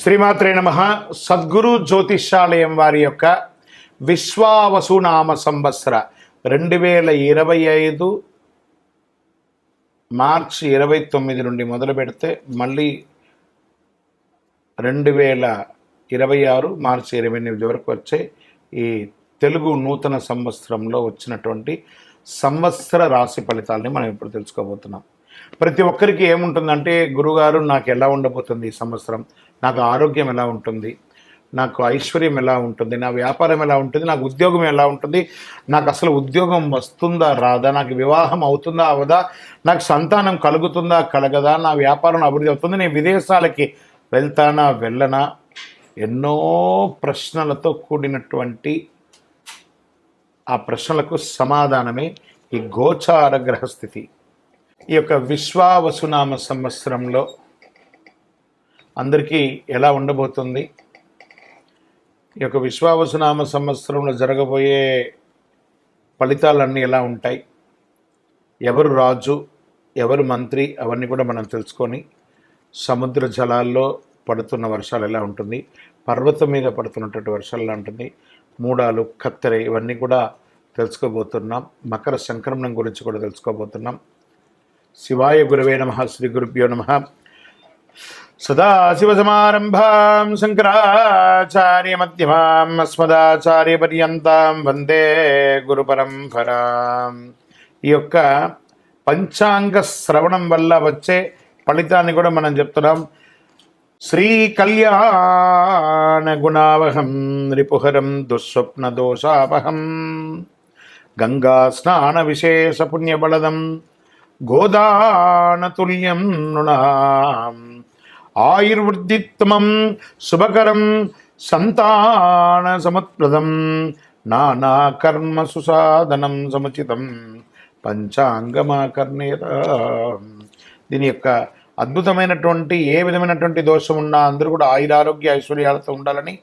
శ్రీమాత్రే నమః. సద్గురు జ్యోతిష్యాలయం వారి యొక్క విశ్వావసునామ సంవత్సర 2025 మార్చి 29 నుండి మొదలు పెడితే మళ్ళీ 2026 మార్చి 28 వరకు వచ్చే ఈ తెలుగు నూతన సంవత్సరంలో వచ్చినటువంటి సంవత్సర రాశి ఫలితాలని మనం ఇప్పుడు తెలుసుకోబోతున్నాం. ప్రతి ఒక్కరికి ఏముంటుందంటే, గురుగారు నాకు ఎలా ఉండబోతుంది ఈ సంవత్సరం, నాకు ఆరోగ్యం ఎలా ఉంటుంది, నాకు ఐశ్వర్యం ఎలా ఉంటుంది, నా వ్యాపారం ఎలా ఉంటుంది, నాకు ఉద్యోగం ఎలా ఉంటుంది, నాకు అసలు ఉద్యోగం వస్తుందా రాదా, నాకు వివాహం అవుతుందా అవదా, నాకు సంతానం కలుగుతుందా కలగదా, నా వ్యాపారం అభివృద్ధి అవుతుంది, నేను విదేశాలకి వెళ్తానా వెళ్ళనా, ఎన్నో ప్రశ్నలతో కూడినటువంటి ఆ ప్రశ్నలకు సమాధానమే ఈ గోచార గ్రహస్థితి. ఈ యొక్క విశ్వావసునామ సంవత్సరంలో అందరికీ ఎలా ఉండబోతుంది, ఈ యొక్క విశ్వావసునామ సంవత్సరంలో జరగబోయే ఫలితాలన్నీ ఎలా ఉంటాయి, ఎవరు రాజు ఎవరు మంత్రి, అవన్నీ కూడా మనం తెలుసుకొని, సముద్ర జలాల్లో పడుతున్న వర్షాలు ఎలా ఉంటుంది, పర్వతం మీద పడుతున్నటువంటి వర్షాలు ఎలా ఉంటుంది, మూడాలు కత్తెర, ఇవన్నీ కూడా తెలుసుకోబోతున్నాం. మకర సంక్రమణం గురించి కూడా తెలుసుకోబోతున్నాం. శివాయ గురవే నమః. శ్రీ గురుభ్యో నమః. సదాశివసమారంభాం శంకరాచార్య మధ్యమాం అస్మదాచార్య పర్యంతం వందే గురు పరంపరాం. ఈ యొక్క పంచాంగ శ్రవణం వల్ల వచ్చే ఫలితాన్ని కూడా మనం చెప్తున్నాం. శ్రీ కళ్యాణ గుణావహం రిపుహరం దుస్వప్న దోషాపహం గంగా స్నాన విశేష పుణ్యబలదం గోదానతుల్యం నృణాం ఆయుర్వృద్ధిత్తమం శుభకరం సంతాన సముత్ప్రదం నానా కర్మ సుసాధనం సముచితం పంచాంగమాకర్ణేత. దీని యొక్క అద్భుతమైనటువంటి ఏ విధమైనటువంటి దోషం ఉన్నా అందరూ కూడా ఆయురారోగ్య ఐశ్వర్యాలతో ఉండాలని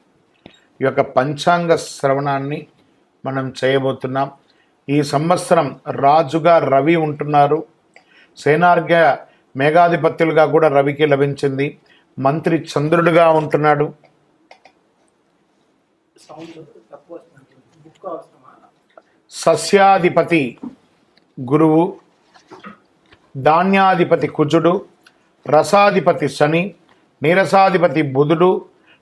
ఈ యొక్క పంచాంగ శ్రవణాన్ని మనం చేయబోతున్నాం. ఈ సంవత్సరం రాజుగా రవి ఉంటున్నారు. సేనార్ఘ్య మేఘాధిపత్యులుగా కూడా రవికి లభించింది. మంత్రి చంద్రుడిగా ఉంటున్నాడు. సస్యాధిపతి గురువు, ధాన్యాధిపతి కుజుడు, రసాధిపతి శని, నీరసాధిపతి బుధుడు,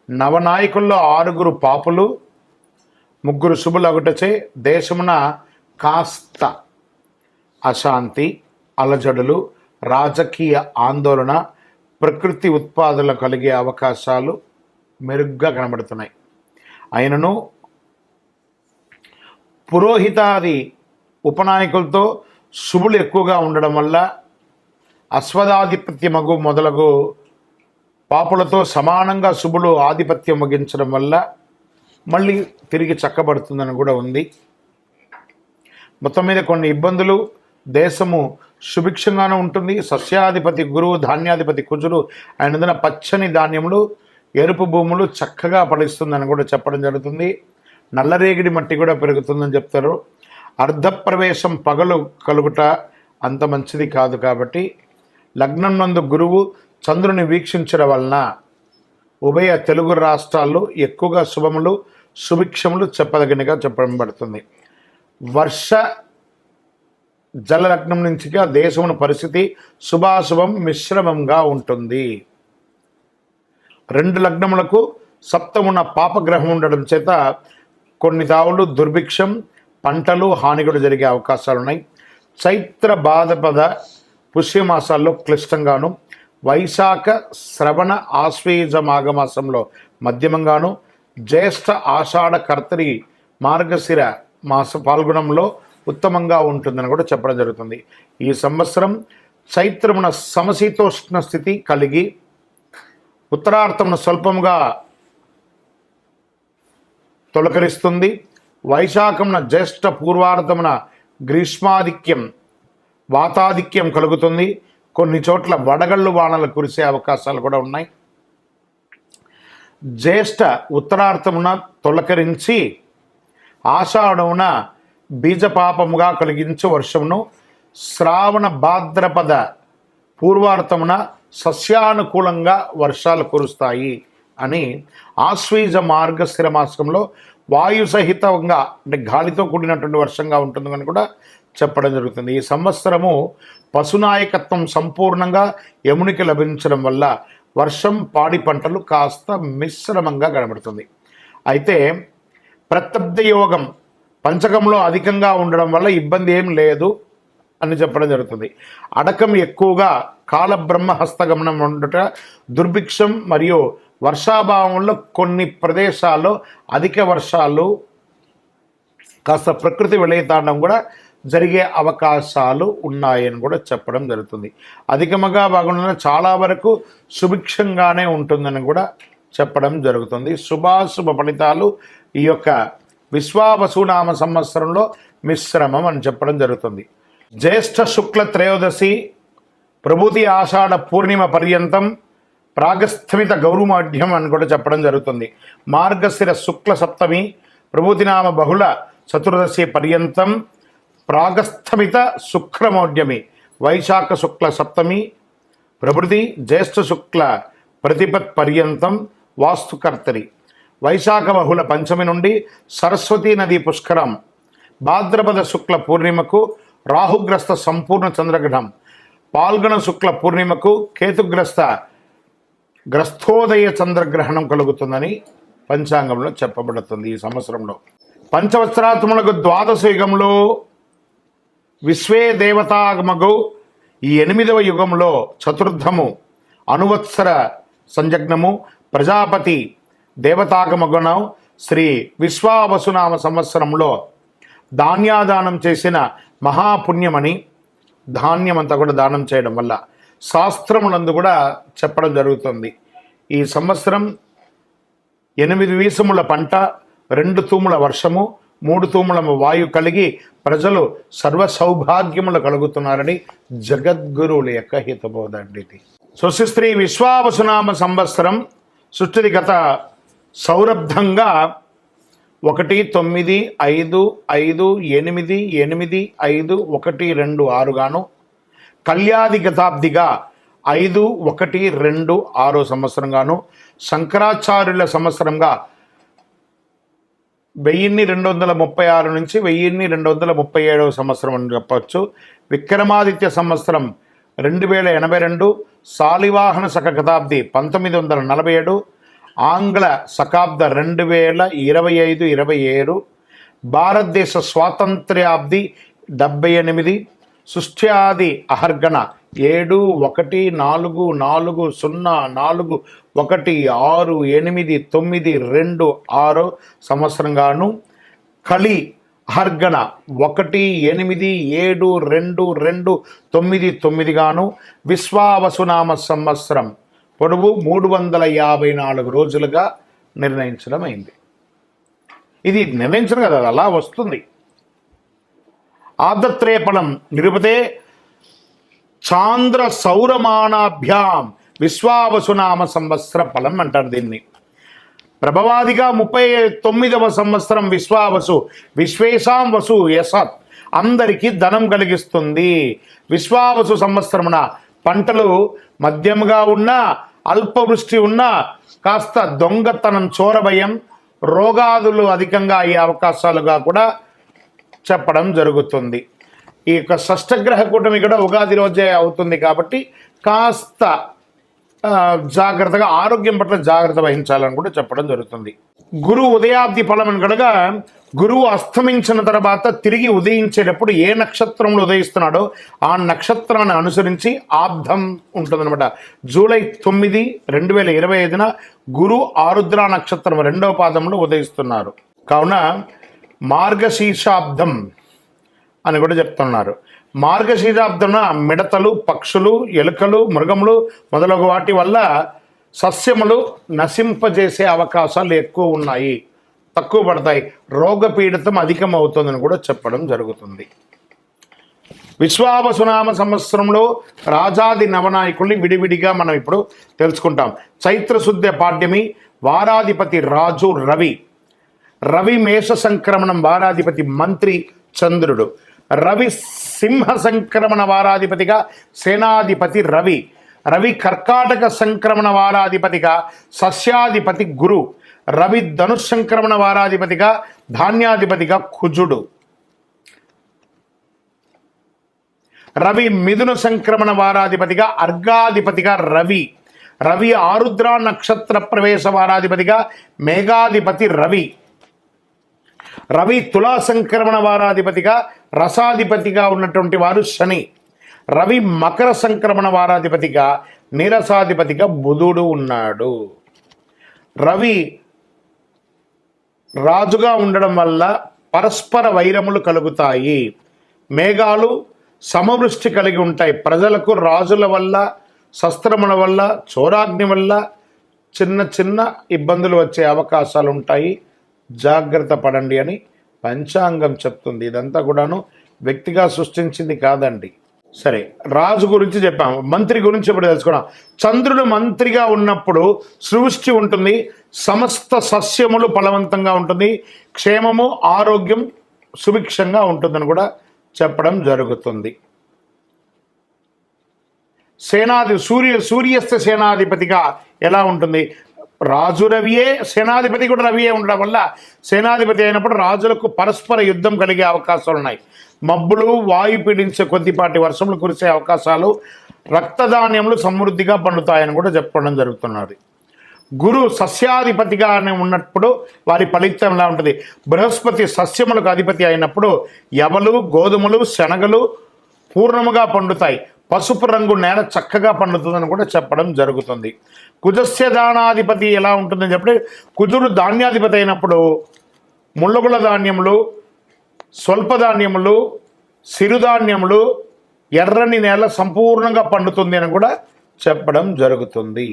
నవనాయకుల్లో 6 పాపులు, 3 శుభులగుటచే దేశమున కాస్త అశాంతి, అలజడులు, రాజకీయ ఆందోళన, ప్రకృతి ఉత్పాదనలు కలిగే అవకాశాలు మెరుగ్గా కనబడుతున్నాయి. అయినను పురోహితాది ఉపనాయకులతో శుభులు ఎక్కువగా ఉండడం వల్ల అశ్వదాధిపత్యమగు మొదలగు పాపులతో సమానంగా శుభులు ఆధిపత్యం వహించడం వల్ల మళ్ళీ తిరిగి చక్కబడుతుందని కూడా ఉంది. మొత్తం మీద కొన్ని ఇబ్బందులు, దేశము సుభిక్షంగానే ఉంటుంది. సస్యాధిపతి గురువు, ధాన్యాధిపతి కుజుడు అయినందున పచ్చని ధాన్యములు, ఎరుపు భూములు చక్కగా ఫలిస్తుందని కూడా చెప్పడం జరుగుతుంది. నల్లరేగిడి మట్టి కూడా పెరుగుతుందని చెప్తారు. అర్ధప్రవేశం పగలు కలుగుట అంత మంచిది కాదు. కాబట్టి లగ్నం నందు గురువు చంద్రుని వీక్షించడం వలన ఉభయ తెలుగు రాష్ట్రాల్లో ఎక్కువగా శుభములు సుభిక్షములు చెప్పదగినగా చెప్పబడుతుంది. వర్ష జలలగ్నం నుంచిగా దేశమున పరిస్థితి శుభాశుభం మిశ్రమంగా ఉంటుంది. 2 లగ్నములకు సప్తమున పాపగ్రహం ఉండడం చేత కొన్ని తావులు దుర్భిక్షం, పంటలు హాని కూడా జరిగే అవకాశాలు ఉన్నాయి. చైత్ర భాద్రపద పుష్యమాసాల్లో క్లిష్టంగాను, వైశాఖ శ్రవణ ఆశ్వేజ మాఘమాసంలో మధ్యమంగాను, జ్యేష్ఠ ఆషాఢ కర్తరి మార్గశిర మాస పాల్గొనంలో ఉత్తమంగా ఉంటుందని కూడా చెప్పడం జరుగుతుంది. ఈ సంవత్సరం చైత్రమున సమశీతోష్ణ స్థితి కలిగి, ఉత్తరార్థమున స్వల్పముగా తొలకరిస్తుంది. వైశాఖమున జ్యేష్ఠ పూర్వార్థమున గ్రీష్మాధిక్యం వాతాధిక్యం కలుగుతుంది. కొన్ని చోట్ల వడగళ్ళు వానలు కురిసే అవకాశాలు కూడా ఉన్నాయి. జ్యేష్ఠ ఉత్తరార్థమున తొలకరించి ఆషాఢమున బీజపాపముగా కలిగించు వర్షమును, శ్రావణ భాద్రపద పూర్వార్థమున సస్యానుకూలంగా వర్షాలు కురుస్తాయి అని ఆశ్వీజ మార్గశిర మాసంలో వాయు సహితంగా అంటే గాలితో కూడినటువంటి వర్షంగా ఉంటుందని కూడా చెప్పడం జరుగుతుంది. ఈ సంవత్సరము పశునాయకత్వం సంపూర్ణంగా యమునికి లభించడం వల్ల వర్షం పాడి పంటలు కాస్త మిశ్రమంగా కనబడుతుంది. అయితే ప్రత్యబ్ద యోగం పంచకంలో అధికంగా ఉండడం వల్ల ఇబ్బంది ఏం లేదు అని చెప్పడం జరుగుతుంది. అడకం ఎక్కువగా కాలబ్రహ్మ హస్తగమనం ఉండుట, దుర్భిక్షం మరియు వర్షాభావంలో కొన్ని ప్రదేశాల్లో అధిక వర్షాలు కాస్త ప్రకృతి విలయతాండం కూడా జరిగే అవకాశాలు ఉన్నాయని కూడా చెప్పడం జరుగుతుంది. అధికముగా బాగుండ చాలా వరకు సుభిక్షంగానే ఉంటుందని కూడా చెప్పడం జరుగుతుంది. శుభాశుభ ఫలితాలు ఈ యొక్క విశ్వావసునామ సంవత్సరంలో మిశ్రమం అని చెప్పడం జరుగుతుంది. జ్యేష్ఠ శుక్ల త్రయోదశి ప్రభూతి ఆషాఢ పూర్ణిమ పర్యంతం ప్రాగస్థమిత గౌరుమాఢ్యం అని కూడా చెప్పడం జరుగుతుంది. మార్గశిర శుక్ల సప్తమి ప్రభూతినామ బహుళ చతుర్దశి పర్యంతం ప్రాగస్థమిత శుక్రమౌఢ్యమి వైశాఖ శుక్ల సప్తమి ప్రభృతి జ్యేష్ఠ శుక్ల ప్రతిపత్ పర్యంతం వాస్తుకర్తరి వైశాఖ బహుళ పంచమి నుండి సరస్వతీ నది పుష్కరం భాద్రపద శుక్ల పూర్ణిమకు రాహుగ్రస్త సంపూర్ణ చంద్రగ్రహణం పాల్గొన శుక్ల పూర్ణిమకు గ్రస్థోదయ చంద్రగ్రహణం కలుగుతుందని పంచాంగంలో చెప్పబడుతుంది. ఈ సంవత్సరంలో పంచవత్సరాత్మలకు ద్వాదశ యుగంలో విశ్వే దేవతాగమగు ఈ 8వ యుగంలో చతుర్థము అనువత్సర సంజగ్నము ప్రజాపతి దేవతాగమగుణం శ్రీ విశ్వావసునామ సంవత్సరంలో ధాన్యాదానం చేసిన మహాపుణ్యమని ధాన్యమంతా కూడా దానం చేయడం వల్ల శాస్త్రములందు కూడా చెప్పడం జరుగుతుంది. ఈ సంవత్సరం 8 వీసముల పంట 2 తూముల వర్షము 3 తూముల వాయు కలిగి ప్రజలు సర్వ సౌభాగ్యములు కలుగుతున్నారని జగద్గురువుల యొక్క హితబోధ అండి. స్వస్తి విశ్వావసునామ సంవత్సరం సుస్థితిగత సౌరబ్ధంగా 1-9-5-5-8-8-5-1-2-6 గాను కళ్యాది గతాబ్దిగా 5-1-2-6 సంవత్సరంగాను శంకరాచార్యుల సంవత్సరంగా 1236 నుంచి 1237 సంవత్సరం అని చెప్పవచ్చు. విక్రమాదిత్య సంవత్సరం 2082 శాలివాహన శక గతాబ్ది 1947 ఆంగ్ల శకాబ్ద 2025-27 భారతదేశ స్వాతంత్ర్యాబ్ది 78 సృష్ట్యాది అహర్గణ 7-1-4-4-1-6-8-9-2-6 సంవత్సరంగాను కలి అహర్గణ 1-8-7-2-2-9 గాను విశ్వావసునామ సంవత్సరం పొడవు 354 రోజులుగా నిర్ణయించడం అయింది. ఇది నిర్ణయించడం కదా, అలా వస్తుంది. ఆదత్రేపణం నిరుపతే చాంద్ర సౌరమానాభ్యాం విశ్వావసునామ సంవత్సర ఫలం అంటారు దీన్ని. ప్రభవాదిగా 39వ సంవత్సరం విశ్వావసు విశ్వేశాం వసు యసత్ అందరికీ ధనం కలిగిస్తుంది. విశ్వావసు సంవత్సరమున పంటలు మధ్యముగా ఉన్నా అల్పవృష్టి ఉన్నా కాస్త దొంగతనం చోరభయం రోగాదులు అధికంగా అయ్యే అవకాశాలుగా కూడా చెప్పడం జరుగుతుంది. ఈ యొక్క షష్ఠగ్రహ కూటమి కూడా ఉగాది రోజే అవుతుంది కాబట్టి కాస్త జాగ్రత్తగా ఆరోగ్యం పట్ల జాగ్రత్త వహించాలని కూడా చెప్పడం జరుగుతుంది. గురువు ఉదయాబ్ది ఫలం కనుక గురువు అస్తమించిన తర్వాత తిరిగి ఉదయించేటప్పుడు ఏ నక్షత్రంలో ఉదయిస్తున్నాడో ఆ నక్షత్రాన్ని అనుసరించి ఆబ్ధం ఉంటుందన్నమాట. జూలై 9, 2025 గురు ఆరుద్ర నక్షత్రం 2వ పాదంలో ఉదయిస్తున్నారు. కావున మార్గశీర్షాబ్దం అని కూడా చెప్తున్నారు. మార్గశీర్షాబ్దమున మిడతలు పక్షులు ఎలుకలు మృగములు మొదలగు వాటి వల్ల సస్యములు నశింపజేసే అవకాశాలు ఎక్కువ ఉన్నాయి, తక్కువ పడతాయి, రోగపీడితం అధికమవుతుందని కూడా చెప్పడం జరుగుతుంది. విశ్వావసునామ సంవత్సరంలో రాజాది నవనాయకుల్ని విడివిడిగా మనం ఇప్పుడు తెలుసుకుంటాం. చైత్రశుద్ధ పాడ్యమి వారాధిపతి రాజు రవి. రవి మేష సంక్రమణం వారాధిపతి మంత్రి చంద్రుడు. రవి సింహ సంక్రమణ వారాధిపతిగా సేనాధిపతి రవి. రవి కర్కాటక సంక్రమణ వారాధిపతిగా సస్యాధిపతి గురు. రవి ధనుష్ సంక్రమణ వారాధిపతిగా ధాన్యాధిపతిగా కుజుడు. రవి మిథున సంక్రమణ వారాధిపతిగా అర్ఘాధిపతిగా రవి. రవి ఆరుద్ర నక్షత్ర ప్రవేశ వారాధిపతిగా మేఘాధిపతి రవి. రవి తులా సంక్రమణ వారాధిపతిగా రసాధిపతిగా ఉన్నటువంటి వారు శని. రవి మకర సంక్రమణ వారాధిపతిగా నీరసాధిపతిగా బుధుడు ఉన్నాడు. రవి రాజుగా ఉండడం వల్ల పరస్పర వైరములు కలుగుతాయి. మేఘాలు సమవృష్టి కలిగి ఉంటాయి. ప్రజలకు రాజుల వల్ల, శస్త్రముల వల్ల, చోరాగ్ని వల్ల చిన్న చిన్న ఇబ్బందులు వచ్చే అవకాశాలు ఉంటాయి. జాగ్రత్త పడండి అని పంచాంగం చెప్తుంది. ఇదంతా కూడాను వ్యక్తిగా సృష్టించింది కాదండి. సరే, రాజు గురించి చెప్పాము, మంత్రి గురించి ఇప్పుడు తెలుసుకున్నాం. చంద్రుడు మంత్రిగా ఉన్నప్పుడు సృష్టి ఉంటుంది, సమస్త సస్యములు ఫలవంతంగా ఉంటుంది, క్షేమము ఆరోగ్యం సుభిక్షంగా ఉంటుందని కూడా చెప్పడం జరుగుతుంది. సూర్యస్థ సేనాధిపతిగా ఎలా ఉంటుంది? రాజు రవియే, సేనాధిపతి కూడా రవియే ఉండడం వల్ల సేనాధిపతి అయినప్పుడు రాజులకు పరస్పర యుద్ధం కలిగే అవకాశాలు ఉన్నాయి. మబ్బులు, వాయు పీడించే కొద్దిపాటి వర్షములు కురిసే అవకాశాలు, రక్తధాన్యములు సమృద్ధిగా పండుతాయని కూడా చెప్పడం జరుగుతున్నది. గురు సస్యాధిపతిగా ఉన్నప్పుడు వారి ఫలితం ఎలా ఉంటుంది? బృహస్పతి సస్యములకు అధిపతి అయినప్పుడు యవలు, గోధుమలు, శనగలు పూర్ణముగా పండుతాయి. పసుపు రంగు నేల చక్కగా పండుతుందని కూడా చెప్పడం జరుగుతుంది. కుజస్య దానాధిపతి ఎలా ఉంటుందని చెప్పి, కుజుడు ధాన్యాధిపతి అయినప్పుడు ముళ్ళగుల ధాన్యములు, స్వల్పధాన్యములు, సిరుధాన్యములు, ఎర్రని నేల సంపూర్ణంగా పండుతుంది అని కూడా చెప్పడం జరుగుతుంది.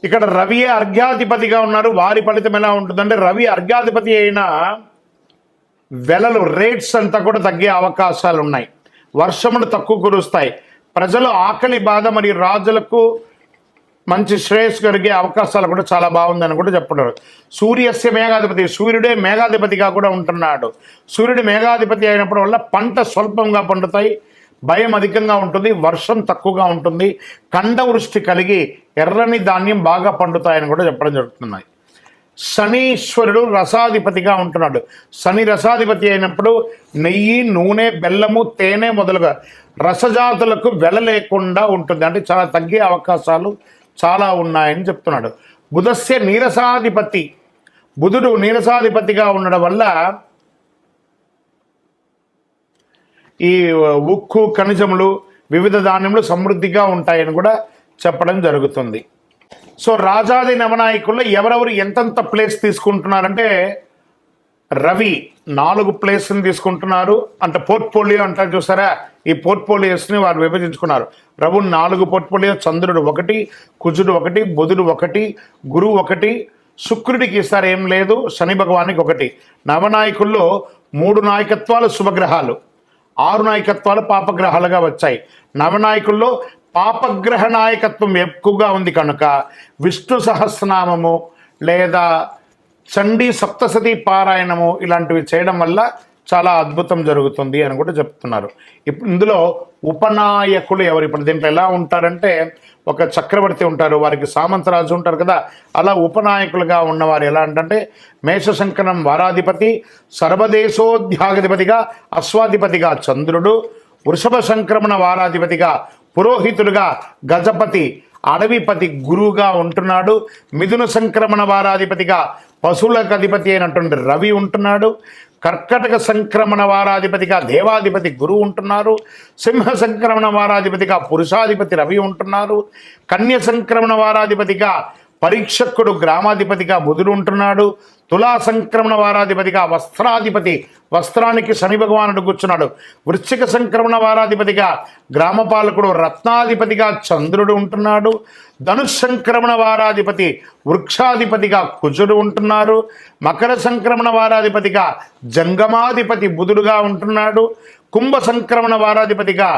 ఇక్కడ రవియే అర్ఘ్యాధిపతిగా ఉన్నారు. వారి ఫలితం ఎలా ఉంటుందంటే, రవి అర్ఘ్యాధిపతి అయిన వెలలు, రేట్స్ అంతా కూడా తగ్గే అవకాశాలు ఉన్నాయి. వర్షములు తక్కువ కురుస్తాయి. ప్రజలు ఆకలి బాధ మరియు రాజులకు మంచి శ్రేయస్సు కలిగే అవకాశాలు కూడా చాలా బాగుందని కూడా చెప్పడం. సూర్యస్య మేఘాధిపతి, సూర్యుడే మేఘాధిపతిగా కూడా ఉంటున్నాడు. సూర్యుడు మేఘాధిపతి అయినప్పుడు వల్ల పంట స్వల్పంగా పండుతాయి, భయం అధికంగా ఉంటుంది, వర్షం తక్కువగా ఉంటుంది, ఖండవృష్టి కలిగి ఎర్రని ధాన్యం బాగా పండుతాయని కూడా చెప్పడం జరుగుతున్నాయి. శనీశ్వరుడు రసాధిపతిగా ఉంటున్నాడు. శని రసాధిపతి అయినప్పుడు నెయ్యి, నూనె, బెల్లము, తేనె మొదలుగా రసజాతులకు వెల లేకుండా ఉంటుంది. అంటే చాలా తగ్గే అవకాశాలు చాలా ఉన్నాయని చెప్తున్నాడు. బుధస్య నీరసాధిపతి, బుధుడు నీరసాధిపతిగా ఉండడం వల్ల ఈ ఉక్కు, ఖనిజములు, వివిధ ధాన్యములు సమృద్ధిగా ఉంటాయని కూడా చెప్పడం జరుగుతుంది. సో రాజాది నవనాయకుల్లో ఎవరెవరు ఎంతంత ప్లేస్ తీసుకుంటున్నారంటే, రవి 4 ప్లేస్ని తీసుకుంటున్నారు. అంటే పోర్ట్ఫోలియో అంటారు చూసారా, ఈ పోర్ట్ఫోలియోస్ని వారు విభజించుకున్నారు. రవి 4 పోర్ట్ఫోలియో, చంద్రుడు 1, కుజుడు 1, బుధుడు 1, గురువు 1, శుక్రుడికి ఈసారి ఏం లేదు, శని భగవానికి 1. నవనాయకుల్లో 3 నాయకత్వాలు శుభగ్రహాలు, 6 నాయకత్వాలు పాపగ్రహాలుగా వచ్చాయి. నవనాయకుల్లో పాపగ్రహ నాయకత్వం ఎక్కువగా ఉంది కనుక విష్ణు సహస్రనామము లేదా చండీ సప్తసతి పారాయణము ఇలాంటివి చేయడం వల్ల చాలా అద్భుతం జరుగుతుంది అని కూడా చెప్తున్నారు. ఇప్పుడు ఇందులో ఉపనాయకులు ఎవరు? ఇప్పుడు దీంట్లో ఎలా ఉంటారంటే, ఒక చక్రవర్తి ఉంటారు, వారికి సామంతరాజు ఉంటారు కదా, అలా ఉపనాయకులుగా ఉన్నవారు ఎలా అంటే, మేషశంకరం వారాధిపతి, సర్వదేశోధ్యాధిపతిగా అశ్వాధిపతిగా చంద్రుడు, వృషభ సంక్రమణ వారాధిపతిగా పురోహితుడుగా గజపతి, అడవిపతి గురువుగా ఉంటున్నాడు. మిథున సంక్రమణ వారాధిపతిగా పశువులకు అధిపతి అయినటువంటి రవి ఉంటున్నాడు. కర్కటక సంక్రమణ వారాధిపతిగా దేవాధిపతి గురువు ఉంటున్నారు. సింహ సంక్రమణ వారాధిపతిగా పురుషాధిపతి రవి ఉంటున్నారు. కన్య సంక్రమణ వారాధిపతిగా పరీక్షకుడు గ్రామాధిపతిగా బుధుడు ఉంటున్నాడు. తులా సంక్రమణ వారాధిపతిగా వస్త్రాధిపతి, వస్త్రానికి శని భగవానుడు కూర్చున్నాడు. వృశ్చిక సంక్రమణ వారాధిపతిగా గ్రామపాలకుడు రత్నాధిపతిగా చంద్రుడు ఉంటున్నాడు. ధనుష్ సంక్రమణ వారాధిపతి వృక్షాధిపతిగా కుజుడు ఉంటున్నారు. మకర సంక్రమణ వారాధిపతిగా జంగమాధిపతి బుధుడుగా ఉంటున్నాడు. కుంభ సంక్రమణ వారాధిపతిగా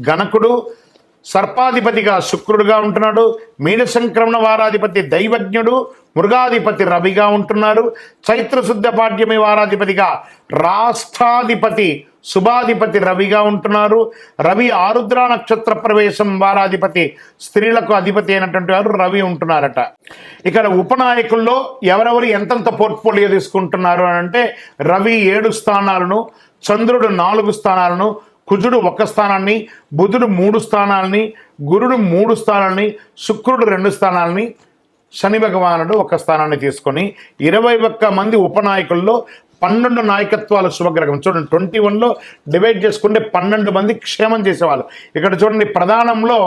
గణకుడు, సర్పాధిపతిగా శుక్రుడుగా ఉంటున్నాడు. మీన సంక్రమణ వారాధిపతి దైవజ్ఞుడు, మృగాధిపతి రవిగా ఉంటున్నారు. చైత్రశుద్ధ పాడ్యమి వారాధిపతిగా రాష్ట్రాధిపతి శుభాధిపతి రవిగా ఉంటున్నారు. రవి ఆరుద్ర నక్షత్ర ప్రవేశం వారాధిపతి స్త్రీలకు అధిపతి అయినటువంటి వారు రవి ఉంటున్నారట. ఇక్కడ ఉపనాయకుల్లో ఎవరెవరు ఎంతెంత పోర్ట్ఫోలియో తీసుకుంటున్నారు అని అంటే రవి 7 స్థానాలను, చంద్రుడు 4 స్థానాలను, కుజుడు 1 స్థానాన్ని, బుధుడు 3 స్థానాలని, గురుడు 3 స్థానాలని, శుక్రుడు 2 స్థానాలని, శని భగవానుడు 1 స్థానాన్ని తీసుకొని 21 మంది ఉపనాయకుల్లో 12 నాయకత్వాల శుభగ్రహం. చూడండి 21లో డివైడ్ చేసుకుంటే 12 మంది క్షేమం చేసేవాళ్ళు. ఇక్కడ చూడండి ప్రధానంలో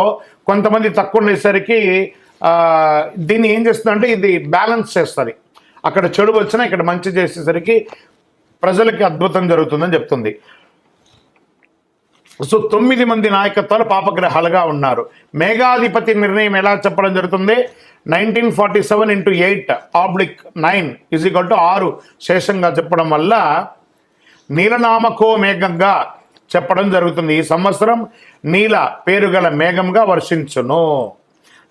కొంతమంది తక్కువ ఉండేసరికి దీన్ని ఏం చేస్తుందంటే ఇది బ్యాలెన్స్ చేస్తుంది. అక్కడ చెడు వచ్చినా ఇక్కడ మంచి చేసేసరికి ప్రజలకి అద్భుతం జరుగుతుందని చెప్తుంది. సో 9 మంది నాయకత్వాలు పాపగ్రహాలుగా ఉన్నారు. మేఘాధిపతి నిర్ణయం ఎలా చెప్పడం జరుగుతుంది? 1947 × 8/9 = 6 శేషంగా చెప్పడం వల్ల నీలనామకో మేఘంగా చెప్పడం జరుగుతుంది. ఈ సంవత్సరం నీల పేరు గల మేఘంగా వర్షించును.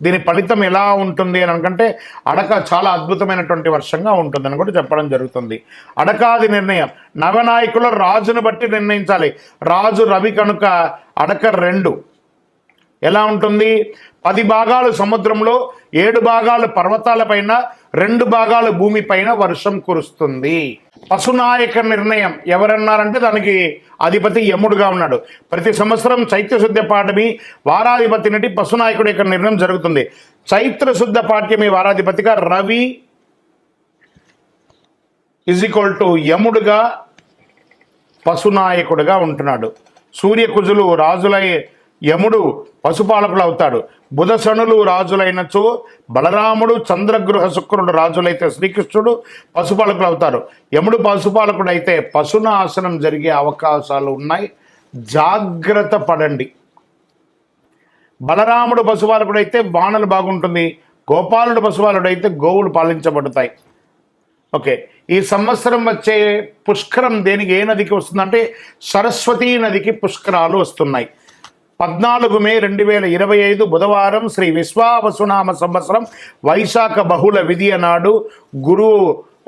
దీని ఫలితం ఎలా ఉంటుంది అని అనుకుంటే అడక చాలా అద్భుతమైనటువంటి వర్షంగా ఉంటుందని కూడా చెప్పడం జరుగుతుంది. అడకాది నిర్ణయం నవనాయకుల రాజును బట్టి నిర్ణయించాలి. రాజు రవి కనుక అడక 2 ఎలా ఉంటుంది? 10 భాగాలు సముద్రంలో, 7 భాగాలు పర్వతాలపైన, 2 భాగాలు భూమిపైన వర్షం కురుస్తుంది. పశునాయక నిర్ణయం ఎవరన్నారంటే దానికి అధిపతి యముడుగా ఉన్నాడు. ప్రతి సంవత్సరం చైత్రశుద్ధ పాఠమి వారాధిపతి నుండి పశునాయకుడి యొక్క నిర్ణయం జరుగుతుంది. చైత్రశుద్ధ పాఠ్యమి వారాధిపతిగా రవి యముడుగా పశునాయకుడుగా ఉంటున్నాడు. సూర్యకుజులు రాజులై యముడు పశుపాలకులు అవుతాడు. బుధ శనులు రాజులైనచో బలరాముడు, చంద్రగృహ శుక్రుడు రాజులైతే శ్రీకృష్ణుడు పశుపాలకులు అవుతారు. యముడు పశుపాలకుడు అయితే పశునాశనం జరిగే అవకాశాలు ఉన్నాయి, జాగ్రత్త పడండి. బలరాముడు పశుపాలకుడు అయితే వానలు బాగుంటుంది. గోపాలుడు పశుపాలుడు అయితే గోవులు పాలించబడతాయి. ఓకే, ఈ సంవత్సరం వచ్చే పుష్కరం దేనికి ఏ నదికి వస్తుందంటే సరస్వతీ నదికి పుష్కరాలు వస్తున్నాయి. 14 మే 2025 బుధవారం శ్రీ విశ్వావసునామ సంవత్సరం వైశాఖ బహుళ విధియ నాడు గురువు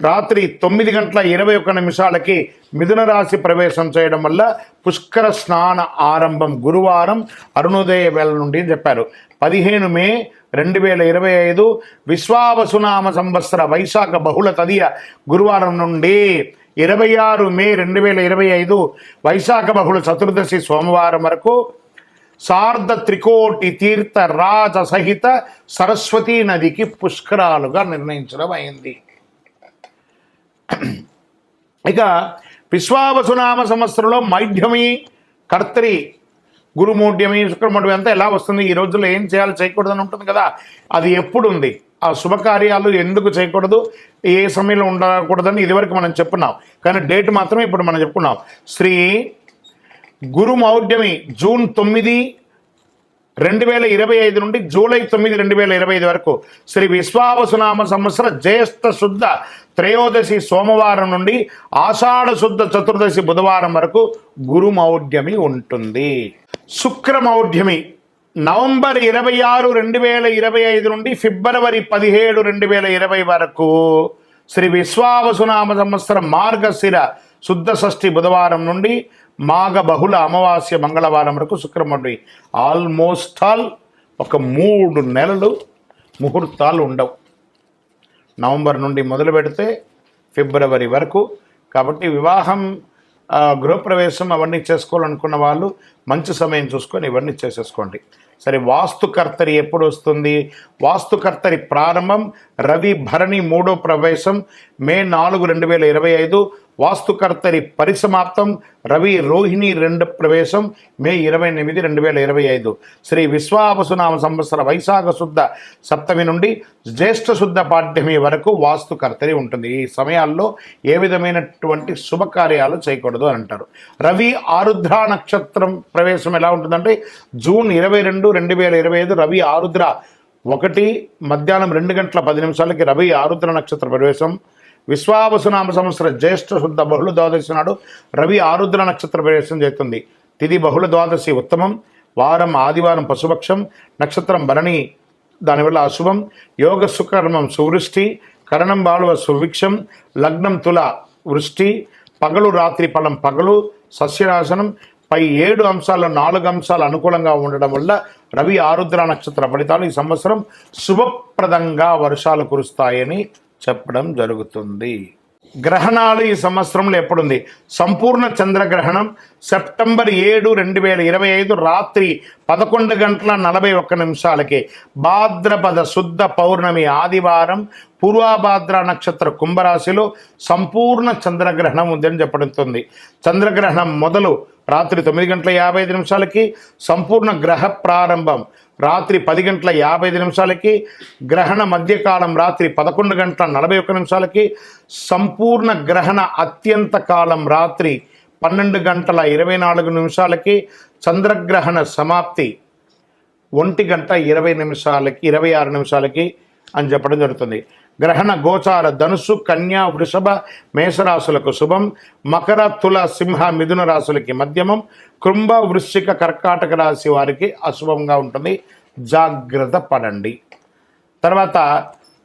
రాత్రి 9:21 మిథున రాశి ప్రవేశం చేయడం వల్ల పుష్కర స్నాన ఆరంభం గురువారం అరుణోదయ వేళ నుండి చెప్పారు. 15 మే 2025 విశ్వావసునామ సంవత్సర వైశాఖ బహుళ తదియ గురువారం నుండి 26 మే 2025 వైశాఖ బహుళ చతుర్దశి సోమవారం వరకు సార్ధ త్రికోటి తీర్థ రాజ సహిత సరస్వతీ నదికి పుష్కరాలుగా నిర్ణయించడం అయింది. ఇక విశ్వావసునామ సంవత్సరంలో మైఢ్యమి, కర్తరి, గురుమూఢ్యమి, శుక్రమూఢ్యమి అంతా ఎలా వస్తుంది, ఈ రోజుల్లో ఏం చేయాలి చేయకూడదని ఉంటుంది కదా, అది ఎప్పుడు ఉంది, ఆ శుభకార్యాలు ఎందుకు చేయకూడదు, ఏ సమయంలో ఉండకూడదని ఇదివరకు మనం చెప్పున్నాం. కానీ డేట్ మాత్రమే ఇప్పుడు మనం చెప్పుకున్నాం. శ్రీ గురుమౌఢ్యమి జూన్ 9, 2025 నుండి జూలై 9, 2025 వరకు. శ్రీ విశ్వావసునామ సంవత్సర జ్యేష్ఠ శుద్ధ త్రయోదశి సోమవారం నుండి ఆషాఢ శుద్ధ చతుర్దశి బుధవారం వరకు గురుమౌఢ్యమి ఉంటుంది. శుక్రమౌఢ్యమి నవంబర్ 26, 2025 నుండి ఫిబ్రవరి 17, 2020 వరకు. శ్రీ విశ్వావసునామ సంవత్సరం మార్గశిర శుద్ధ షష్ఠి బుధవారం నుండి మాఘ బహుళ అమావాస్య మంగళవారం వరకు శుక్రమౌఢ్యమి. ఆల్మోస్ట్ ఆల్ ఒక 3 నెలలు ముహూర్తాలు ఉండవు. నవంబర్ నుండి మొదలు పెడితే ఫిబ్రవరి వరకు. కాబట్టి వివాహం, గృహప్రవేశం అవన్నీ చేసుకోవాలనుకున్న వాళ్ళు మంచి సమయం చూసుకొని ఇవన్నీ చేసేసుకోండి. సరే, వాస్తుకర్తరి ఎప్పుడు వస్తుంది? వాస్తుకర్తరి ప్రారంభం రవి భరణి 3వ ప్రవేశం మే 4, 2025. వాస్తుకర్తరి పరిసమాప్తం రవి రోహిణి 2వ ప్రవేశం మే 28, 2025. శ్రీ విశ్వావసునామ సంవత్సర వైశాఖ శుద్ధ సప్తమి నుండి జ్యేష్ఠ శుద్ధ పాడ్యమి వరకు వాస్తుకర్తరి ఉంటుంది. ఈ సమయాల్లో ఏ విధమైనటువంటి శుభకార్యాలు చేయకూడదు అని అంటారు. రవి ఆరుద్ర నక్షత్రం ప్రవేశం ఎలా ఉంటుందంటే జూన్ 22, 2025 రవి ఆరుద్ర 1 మధ్యాహ్నం 2:10 రవి ఆరుద్ర నక్షత్ర ప్రవేశం. విశ్వావసునామ సంవత్సర జ్యేష్ఠ శుద్ధ బహుళ ద్వాదశి నాడు రవి ఆరుద్ర నక్షత్ర ప్రవేశం చేస్తుంది. తిథి బహుళ ద్వాదశి ఉత్తమం, వారం ఆదివారం పశుపక్షం, నక్షత్రం భరణి దానివల్ల అశుభం, యోగ సుకర్మం సువృష్టి, కరణం బాలువ సుభిక్షం, లగ్నం తుల వృష్టి, పగలు రాత్రి ఫలం పగలు, సస్యనాశనం. పై 7 అంశాల్లో 4 అంశాలు అనుకూలంగా ఉండడం వల్ల రవి ఆరుద్ర నక్షత్ర ఫలితాలు ఈ సంవత్సరం శుభప్రదంగా వర్షాలు కురుస్తాయని చెప్పడం జరుగుతుంది. గ్రహణాలు ఈ సంవత్సరంలో ఎప్పుడుంది? సంపూర్ణ చంద్రగ్రహణం సెప్టెంబర్ 7, 2025 రాత్రి 11:41 భాద్రపద శుద్ధ పౌర్ణమి ఆదివారం పూర్వభాద్ర నక్షత్ర కుంభరాశిలో సంపూర్ణ చంద్రగ్రహణం ఉందని చెప్పబడుతుంది. చంద్రగ్రహణం మొదలు రాత్రి 9:55 సంపూర్ణ గ్రహ ప్రారంభం రాత్రి 10:55 గ్రహణ మధ్యకాలం రాత్రి 11:41 సంపూర్ణ గ్రహణ అత్యంత కాలం రాత్రి 12:24 చంద్రగ్రహణ సమాప్తి 1:26 అని చెప్పడం జరుగుతుంది. గ్రహణ గోచార ధనుసు, కన్యా, వృషభ, మేషరాశులకు శుభం, మకర, తుల, సింహ, మిథున రాశులకి మధ్యమం, కుంభ, వృశ్చిక, కర్కాటక రాశి వారికి అశుభంగా ఉంటుంది. జాగ్రత్త పడండి. తర్వాత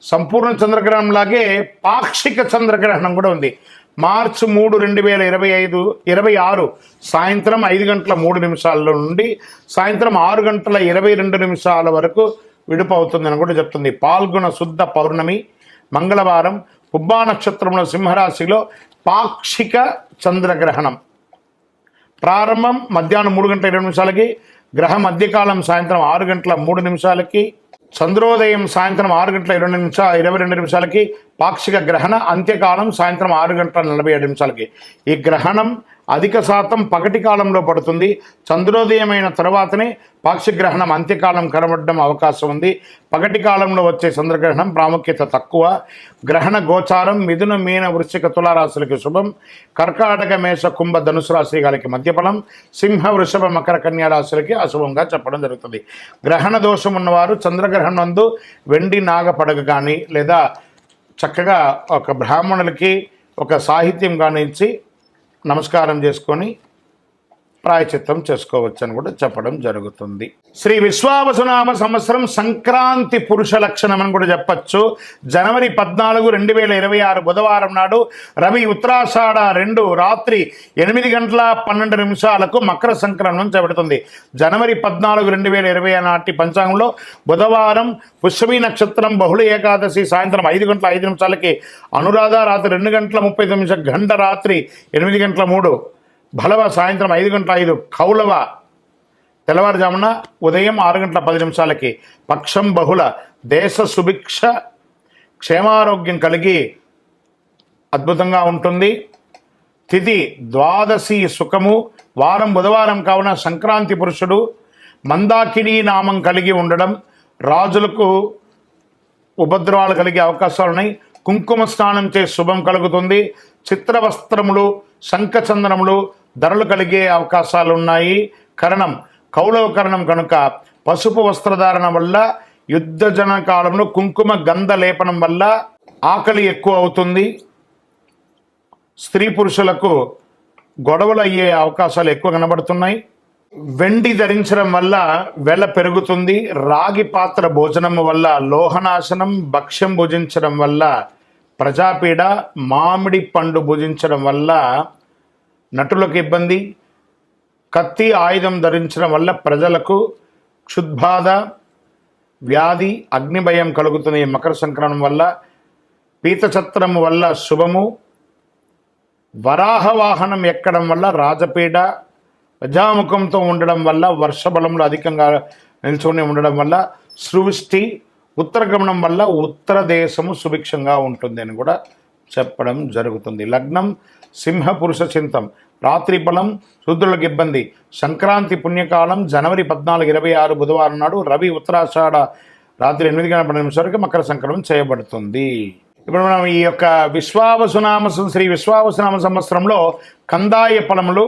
సంపూర్ణ చంద్రగ్రహణం లాగే పాక్షిక చంద్రగ్రహణం కూడా ఉంది. మార్చి 3, 2026 సాయంత్రం 5:03 నుండి సాయంత్రం 6:22 వరకు విడుపు అవుతుందని కూడా చెప్తుంది. పాల్గొన శుద్ధ పౌర్ణమి మంగళవారం పుబ్బా నక్షత్రంలో సింహరాశిలో పాక్షిక చంద్రగ్రహణం ప్రారంభం మధ్యాహ్నం 3:20 గ్రహ మధ్యకాలం సాయంత్రం 6:03 చంద్రోదయం సాయంత్రం 6:22 పాక్షిక గ్రహణ అంత్యకాలం సాయంత్రం 6:47 ఈ గ్రహణం అధిక శాతం పగటి కాలంలో పడుతుంది. చంద్రోదయమైన తర్వాతనే పాక్షిక గ్రహణం అంత్యకాలం కనబడడం అవకాశం ఉంది. పగటి కాలంలో వచ్చే చంద్రగ్రహణం ప్రాముఖ్యత తక్కువ. గ్రహణ గోచారం మిథున, మీన, వృశ్చిక, తులారాశులకి శుభం, కర్కాటక, మేష, కుంభ, ధనుసు రాశి గారికి మధ్యఫలం, సింహ, వృషభ, మకర, కన్యా రాశులకి అశుభంగా చెప్పడం జరుగుతుంది. గ్రహణ దోషం ఉన్నవారు చంద్రగ్రహణం నందు వెండి నాగ పడగ కానీ లేదా చక్కగా ఒక బ్రాహ్మణులకి ఒక సాహిత్యం కానీ ఇచ్చి నమస్కారం చేసుకొని ప్రాయచిత్తం చేసుకోవచ్చని కూడా చెప్పడం జరుగుతుంది. శ్రీ విశ్వావసునామ సంవత్సరం సంక్రాంతి పురుష లక్షణం అని కూడా చెప్పచ్చు. జనవరి 14, 2026 బుధవారం నాడు రవి ఉత్తరాషాఢ 2 రాత్రి 8:12 మకర సంక్రమణం చేపడుతుంది. జనవరి 14, 2020 నాటి పంచాంగంలో బుధవారం పుష్యమి నక్షత్రం బహుళ ఏకాదశి సాయంత్రం 5:05 అనురాధ రాత్రి 2:39 గంట రాత్రి 8:03 భలవ సాయంత్రం 5:05 కౌలవ తెల్లవారుజామున ఉదయం 6:10 పక్షం బహుళ దేశ సుభిక్ష క్షేమారోగ్యం కలిగి అద్భుతంగా ఉంటుంది. తిథి ద్వాదశి సుఖము వారం బుధవారం కావున సంక్రాంతి పురుషుడు మందాకిని నామం కలిగి ఉండడం రాజులకు ఉపద్రవాలు కలిగే అవకాశాలు ఉన్నాయి. కుంకుమ స్నానం చే శుభం కలుగుతుంది. చిత్రవస్త్రములు శంఖచందనములు ధరలు కలిగే అవకాశాలు ఉన్నాయి. కరణం కౌలవ కరణం కనుక పసుపు వస్త్రధారణ వల్ల యుద్ధజన కాలంలో కుంకుమ గంధ లేపనం వల్ల ఆకలి ఎక్కువ అవుతుంది. స్త్రీ పురుషులకు గొడవలు అయ్యే అవకాశాలు ఎక్కువ కనబడుతున్నాయి. వెండి ధరించడం వల్ల వెల పెరుగుతుంది. రాగి పాత్ర భోజనం వల్ల లోహనాశనం, భక్ష్యం భుజించడం వల్ల ప్రజాపీడ, మామిడి పండు భుజించడం వల్ల నటులకు ఇబ్బంది, కత్తి ఆయుధం ధరించడం వల్ల ప్రజలకు క్షుద్బాధ, వ్యాధి, అగ్నిభయం కలుగుతుంది. మకర సంక్రమణం వల్ల పీతచత్రం వల్ల శుభము, వరాహ వాహనం ఎక్కడం వల్ల రాజపీడ, ప్రజాముఖంతో ఉండడం వల్ల వర్షబలంలో అధికంగా నిల్చుని ఉండడం వల్ల సృష్టి, ఉత్తరగమనం వల్ల ఉత్తర దేశము సుభిక్షంగా ఉంటుంది అని కూడా చెప్పడం జరుగుతుంది. లగ్నం సింహ పురుష చింతం రాత్రి బలం శూద్రులకు ఇబ్బంది. సంక్రాంతి పుణ్యకాలం జనవరి 14, 2026 బుధవారం నాడు రవి ఉత్తరాషాఢ రాత్రి 8:10 మకర సంక్రమణం చేయబడుతుంది. ఇప్పుడు మనం ఈ యొక్క శ్రీ విశ్వావసునామ సంవత్సరంలో కందాయ ఫలములు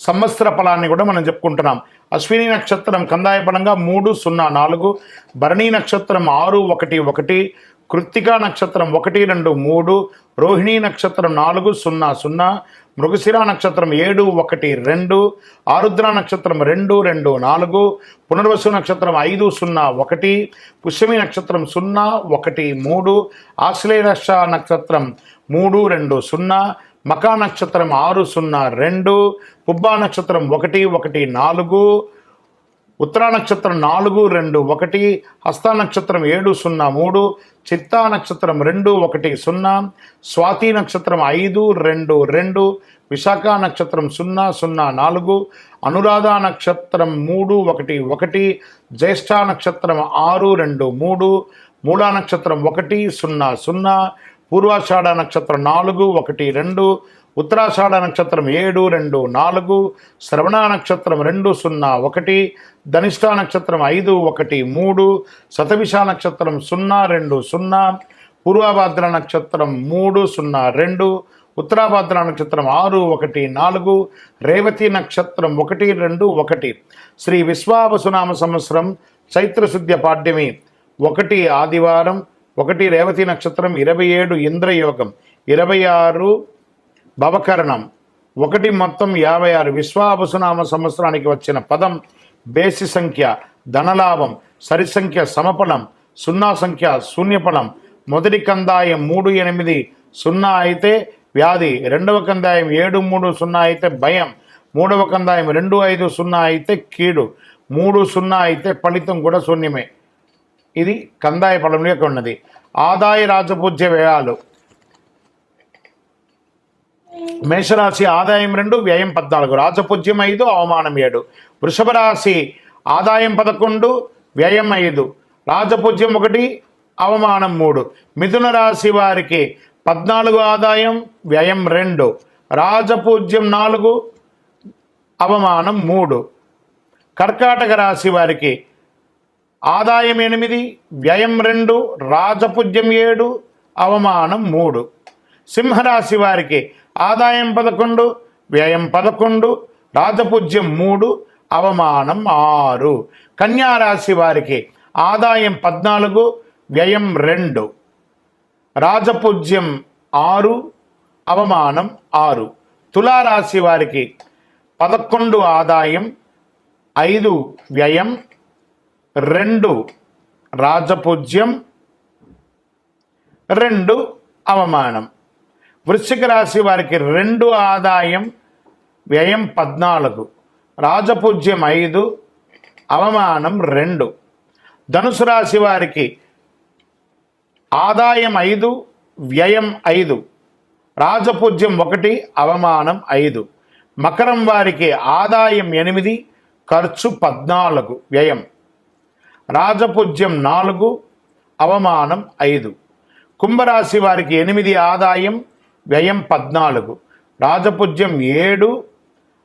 సంవత్సర ఫలాన్ని కూడా మనం చెప్పుకుంటున్నాం. అశ్విని నక్షత్రం కందాయ ఫలంగా 304, భరణీ నక్షత్రం 611, కృత్తికా నక్షత్రం 1, 2, 3, రోహిణీ నక్షత్రం 4, 0, 0, మృగశిర నక్షత్రం 7, 1, 2, ఆరుద్ర నక్షత్రం 2, 2, 4, పునర్వసు నక్షత్రం 5, 0, 1, పుష్యమి నక్షత్రం 0, 1, 3, ఆశ్లేష నక్షత్రం 3, 2, 0, మకా నక్షత్రం 6, 0, 2, పుబ్బా నక్షత్రం 1, 1, 4, ఉత్తరా నక్షత్రం 4, 2, 1, హస్త నక్షత్రం 7, 0, 3, చిత్తా నక్షత్రం 2, 1, 0, స్వాతి నక్షత్రం 5, 2, 2, విశాఖ నక్షత్రం 0, 0, 4, అనురాధ నక్షత్రం 3, 1, 1, జ్యేష్ఠ నక్షత్రం 6, 2, 3, మూలా నక్షత్రం 1, 0, 0, పూర్వాషాఢ నక్షత్రం 4, 1, 2, ఉత్తరాషాఢ నక్షత్రం 7, 2, 4, శ్రవణ నక్షత్రం 2, 0, 1, ధనిష్ఠ నక్షత్రం 5, 1, 3, శతభిష నక్షత్రం 0, 2, 0, పూర్వభాద్ర నక్షత్రం 3, 0, 2, ఉత్తరాభాద్ర నక్షత్రం 6, 1, 4, రేవతి నక్షత్రం 1, 2, 1. శ్రీ విశ్వావసునామ సంవత్సరం చైత్రశుద్ధ్య పాడ్యమి 1 ఆదివారం, 1 రేవతి నక్షత్రం, 27 ఇంద్రయోగం, 26 భవకరణం, 1 మొత్తం 56. విశ్వావసునామ సంవత్సరానికి వచ్చిన పదం బేసి సంఖ్య ధనలాభం, సరి సంఖ్య సమఫలం, 0 సంఖ్య శూన్యఫలం. మొదటి కందాయం 3, 8, 0 అయితే వ్యాధి, రెండవ కందాయం 7, 3, 0 అయితే భయం, మూడవ కందాయం 2, 5, 0 అయితే కీడు, 3, 0 అయితే ఫలితం కూడా శూన్యమే. ఇది కందాయ ఫలం యొక్క ఉన్నది. ఆదాయ రాజపూజ్య వ్యయాలు మేషరాశి ఆదాయం 2, వ్యయం 14, రాజపూజ్యం 5, అవమానం 7. వృషభ రాశి ఆదాయం 11, వ్యయం 5, రాజపూజ్యం 1, అవమానం 3. మిథున రాశి వారికి 14 ఆదాయం, వ్యయం 2, రాజపూజ్యం 4, అవమానం 3. కర్కాటక రాశి వారికి ఆదాయం 8, వ్యయం 2, రాజపూజ్యం 7, అవమానం 3. సింహరాశి వారికి ఆదాయం 11, వ్యయం 11, రాజపూజ్యం 3, అవమానం 6. కన్యారాశి వారికి ఆదాయం 14, వ్యయం 2, రాజపూజ్యం 6, అవమానం 6. తులారాశి వారికి 11 ఆదాయం, 5 వ్యయం, 2 రాజపూజ్యం, 2 అవమానం. వృశ్చిక రాశి వారికి 2 ఆదాయం, వ్యయం 14, రాజపూజ్యం 5, అవమానం 2. ధనుసు రాశి వారికి ఆదాయం 5, వ్యయం 5, రాజపూజ్యం 1, అవమానం 5. మకరం వారికి ఆదాయం 8, ఖర్చు 14, వ్యయం, రాజపూజ్యం 4, అవమానం 5. కుంభరాశి వారికి 8 ఆదాయం, వ్యయం 14, రాజపూజ్యం 7,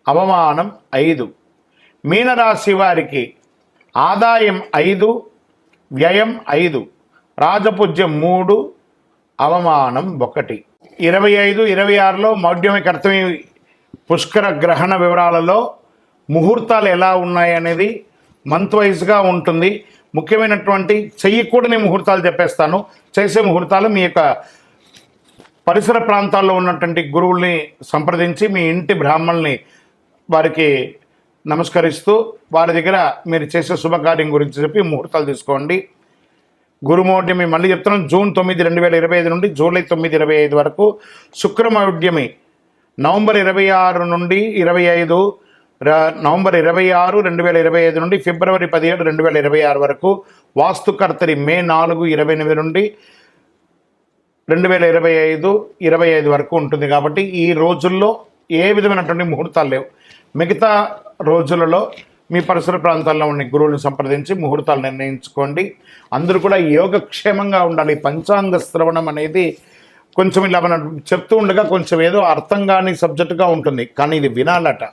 అవమానం 5. మీనరాశి వారికి ఆదాయం 5, వ్యయం 5, రాజపూజ్యం 3, అవమానం 1. 25, 26లో మౌఢ్యమి కర్తమి పుష్కర గ్రహణ వివరాలలో ముహూర్తాలు ఎలా ఉన్నాయనేది మంత్ వైజ్గా ఉంటుంది. ముఖ్యమైనటువంటి చెయ్యకూడని ముహూర్తాలు చెప్పేస్తాను. చేసే ముహూర్తాలు మీ యొక్క పరిసర ప్రాంతాల్లో ఉన్నటువంటి గురువుల్ని సంప్రదించి మీ ఇంటి బ్రాహ్మణుల్ని వారికి నమస్కరిస్తూ వారి దగ్గర మీరు చేసే శుభకార్యం గురించి చెప్పి ముహూర్తాలు తీసుకోండి. గురుమౌఢ్యమి మళ్ళీ చెప్తున్నాం, జూన్ 9, 2025 నుండి జూలై 9, 2025 వరకు. శుక్రమౌఢ్యమి నవంబర్ 26 నుండి 25, నవంబర్ 26, 2025 నుండి ఫిబ్రవరి 17, 2026 వరకు. వాస్తుకర్తరి మే 4, 28 నుండి 2025, 25 వరకు ఉంటుంది. కాబట్టి ఈ రోజుల్లో ఏ విధమైనటువంటి ముహూర్తాలు లేవు. మిగతా రోజులలో మీ పరిసర ప్రాంతాల్లో ఉన్న గురువులను సంప్రదించి ముహూర్తాలు నిర్ణయించుకోండి. అందరూ కూడా యోగక్షేమంగా ఉండాలి. పంచాంగ శ్రవణం అనేది కొంచెం ఇలా మనం చెప్తూ ఉండగా కొంచెం ఏదో అర్థం కాని సబ్జెక్టుగా ఉంటుంది, కానీ ఇది వినాలట.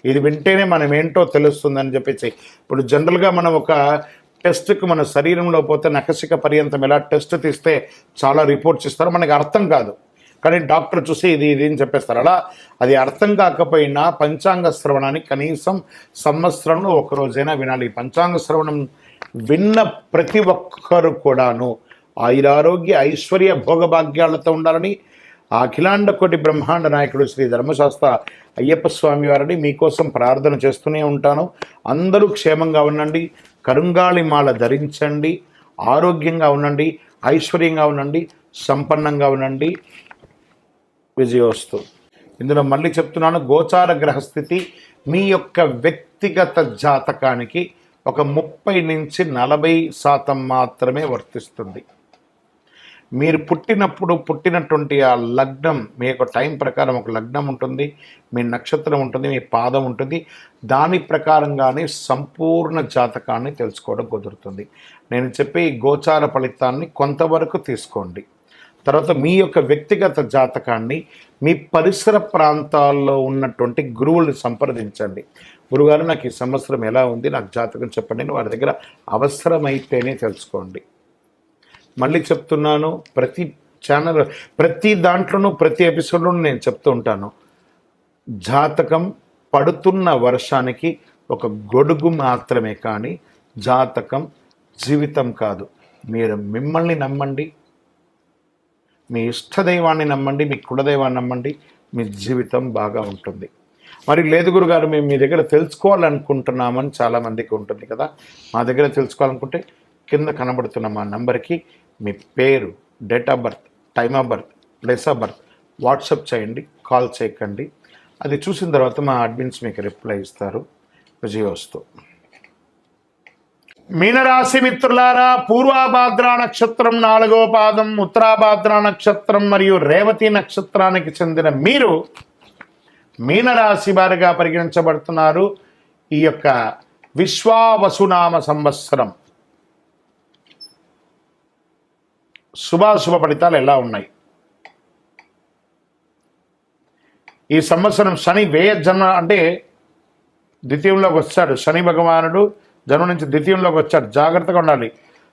ఇది వింటేనే మనం ఏంటో తెలుస్తుందని చెప్పేసి. ఇప్పుడు జనరల్గా మనం ఒక టెస్ట్కి మన శరీరంలో పోతే నఖశిక పర్యంతం ఎలా టెస్ట్ తీస్తే చాలా రిపోర్ట్స్ ఇస్తారు, మనకి అర్థం కాదు, కానీ డాక్టర్ చూసి ఇది అని చెప్పేస్తారు. అలా అది అర్థం కాకపోయినా పంచాంగ శ్రవణాన్ని కనీసం సంవత్సరంలో ఒకరోజైనా వినాలి. పంచాంగ శ్రవణం విన్న ప్రతి ఒక్కరు కూడాను ఆయురారోగ్య ఐశ్వర్య భోగభాగ్యాలతో ఉండాలని ఆ అఖిలాండ కోటి బ్రహ్మాండ నాయకుడు శ్రీ ధర్మశాస్త్ర అయ్యప్ప స్వామి వారిని మీకోసం ప్రార్థన చేస్తూనే ఉంటాను. అందరూ క్షేమంగా ఉండండి, కరుంగాళి మాల ధరించండి, ఆరోగ్యంగా ఉండండి, ఐశ్వర్యంగా ఉండండి, సంపన్నంగా ఉండండి. విజయోస్తు. ఇందులో మళ్ళీ చెప్తున్నాను, గోచార గ్రహస్థితి మీ యొక్క వ్యక్తిగత జాతకానికి ఒక 30 నుంచి 40% మాత్రమే వర్తిస్తుంది. మీరు పుట్టినటువంటి ఆ లగ్నం, మీ యొక్క టైం ప్రకారం ఒక లగ్నం ఉంటుంది, మీ నక్షత్రం ఉంటుంది, మీ పాదం ఉంటుంది. దాని ప్రకారంగానే సంపూర్ణ జాతకాన్ని తెలుసుకోవడం కుదురుతుంది. నేను చెప్పే ఈ గోచార ఫలితాన్ని కొంతవరకు తీసుకోండి. తర్వాత మీ యొక్క వ్యక్తిగత జాతకాన్ని మీ పరిసర ప్రాంతాల్లో ఉన్నటువంటి గురువుల్ని సంప్రదించండి. గురుగారు, నాకు ఈ సంవత్సరం ఎలా ఉంది, నాకు జాతకం చెప్పండి. వారి దగ్గర అవసరమైతేనే తెలుసుకోండి. మళ్ళీ చెప్తున్నాను, ప్రతి ఛానల్, ప్రతి దాంట్లోనూ, ప్రతి ఎపిసోడ్లోనూ నేను చెప్తూ ఉంటాను, జాతకం పడుతున్న వర్షానికి ఒక గొడుగు మాత్రమే, కానీ జాతకం జీవితం కాదు. మీరు మిమ్మల్ని నమ్మండి, మీ ఇష్టదైవాన్ని నమ్మండి, మీ కులదైవాన్ని నమ్మండి, మీ జీవితం బాగా ఉంటుంది. మరి లేదు గురుగారు, మేము మీ దగ్గర తెలుసుకోవాలనుకుంటున్నామని చాలామందికి ఉంటుంది కదా. మా దగ్గర తెలుసుకోవాలనుకుంటే కింద కనబడుతున్న మా నంబర్కి మీ పేరు, date of birth, time of birth, place of birth WhatsApp చేయండి, కాల్ చేయకండి. అది చూసిన తర్వాత మా అడ్మిన్స్ మీకు రిప్లై ఇస్తారు. విజయోస్తు. మీనరాశి మిత్రులారా, పూర్వాభాద్ర నక్షత్రం 4వ పాదం, ఉత్తరాభాద్ర నక్షత్రం మరియు రేవతి నక్షత్రానికి చెందిన మీరు మీనరాశి వారిగా పరిగణించబడుతున్నారు. ఈ యొక్క విశ్వావసునామ సంవత్సరం శుభాశుభ ఫలితాలు ఎలా ఉన్నాయి? ఈ సంవత్సరం శని వ్యయ జన్మ, అంటే ద్వితీయంలోకి వచ్చాడు. శని భగవానుడు జన్మ నుంచి ద్వితీయంలోకి వచ్చాడు. జాగ్రత్తగా ఉండాలి.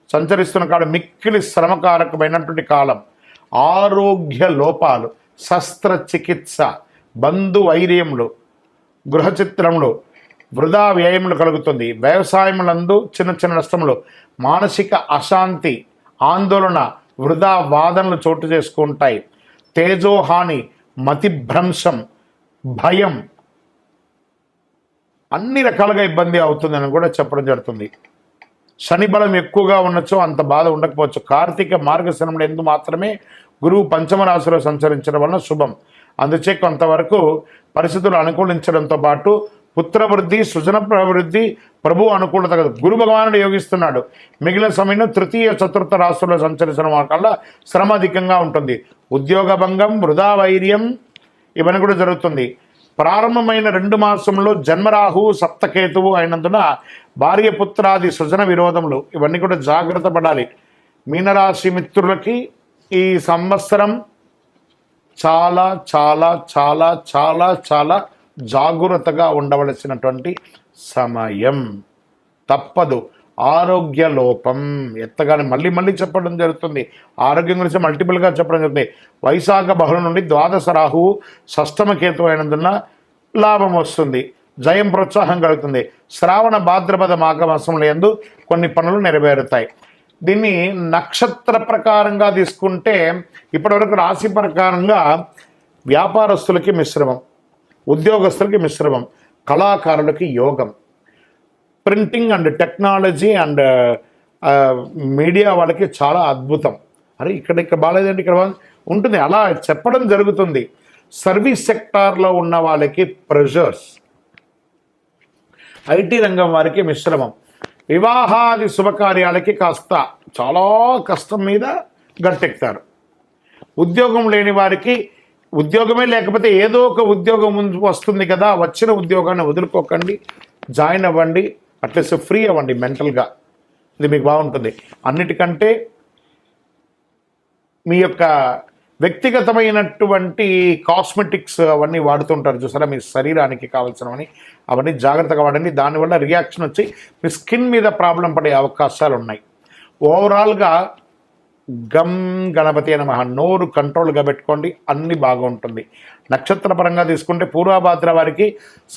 సంచరిస్తున్న కాలం మిక్కిలి శ్రమకారకమైనటువంటి కాలం. ఆరోగ్య లోపాలు, శస్త్రచికిత్స, బంధువైర్యములు, గృహచిత్రములు, వృధా వ్యయములు కలుగుతుంది. వ్యవసాయములందు చిన్న చిన్న నష్టములు, మానసిక అశాంతి, ఆందోళన, వృధా వాదనలు చోటు చేసుకుంటాయి. తేజోహాని, మతిభ్రంశం, భయం, అన్ని రకాలుగా ఇబ్బంది అవుతుందని కూడా చెప్పడం జరుగుతుంది. శని బలం ఎక్కువగా ఉండొచ్చు, అంత బాధ ఉండకపోవచ్చు. కార్తీక మార్గశిరముడు ఎందు మాత్రమే గురువు పంచమ రాశిలో సంచరించడం వలన శుభం. అందుచే కొంతవరకు పరిస్థితులు అనుకూలించడంతో పాటు పుత్రవృద్ధి, సృజన ప్రవృద్ధి, ప్రభు అనుకూలత కదా. గురు భగవానుడు యోగిస్తున్నాడు. మిగిలిన సమయంలో తృతీయ చతుర్థ రాశుల్లో సంచరించడం వల్ల శ్రమ అధికంగా ఉంటుంది. ఉద్యోగ భంగం, వృధా వైర్యం ఇవన్నీ కూడా జరుగుతుంది. ప్రారంభమైన 2 మాసంలో జన్మరాహువు సప్తకేతువు అయినందున భార్య పుత్రాది సృజన విరోధములు ఇవన్నీ కూడా జాగ్రత్త పడాలి. మీనరాశి మిత్రులకి ఈ సంవత్సరం చాలా చాలా చాలా చాలా చాలా జాగ్రత్తగా ఉండవలసినటువంటి సమయం. తప్పదు. ఆరోగ్య లోపం ఎత్తగానే మళ్ళీ చెప్పడం జరుగుతుంది. ఆరోగ్యం గురించి మల్టిపుల్గా చెప్పడం జరుగుతుంది. వైశాఖ బహుళ నుండి ద్వాదశ రాహువు షష్టమ కేతు అయినందున లాభం వస్తుంది, జయం ప్రోత్సాహం కలుగుతుంది. శ్రావణ భాద్రపద మాఘమాసంలో యందు కొన్ని పనులు నెరవేరుతాయి. దీన్ని నక్షత్ర ప్రకారంగా తీసుకుంటే ఇప్పటివరకు రాశి ప్రకారంగా వ్యాపారస్తులకి మిశ్రమం, ఉద్యోగస్తులకి మిశ్రమం, కళాకారులకి యోగం, printing and technology and media వాళ్ళకి చాలా అద్భుతం. అరే ఇక్కడ బాగాలేదండి, ఇక్కడ ఉంటుంది, అలా చెప్పడం జరుగుతుంది. సర్వీస్ సెక్టార్లో ఉన్న వాళ్ళకి ప్రెషర్స్, ఐటీ రంగం వారికి మిశ్రమం, వివాహాది శుభకార్యాలకి కాస్త చాలా కష్టం మీద గట్టెక్తారు. ఉద్యోగం లేని వారికి ఉద్యోగమే లేకపోతే ఏదో ఒక ఉద్యోగం వస్తుంది కదా, వచ్చిన ఉద్యోగాన్ని వదులుకోకండి, జాయిన్ అవ్వండి, అట్లీస్ట్ ఫ్రీ అవ్వండి మెంటల్గా. ఇది మీకు బాగుంటుంది. అన్నిటికంటే మీ యొక్క వ్యక్తిగతమైనటువంటి కాస్మెటిక్స్ అవన్నీ వాడుతుంటారు చూసారా, మీ శరీరానికి కావాల్సినవని, అవన్నీ జాగ్రత్తగా వాడండి. దానివల్ల రియాక్షన్ వచ్చి మీ స్కిన్ మీద ప్రాబ్లం పడే అవకాశాలు ఉన్నాయి. ఓవరాల్గా గమ్ గణపతి నమః, నోరు కంట్రోల్గా పెట్టుకోండి, అన్నీ బాగుంటుంది. నక్షత్ర పరంగా తీసుకుంటే పూర్వభాద్ర వారికి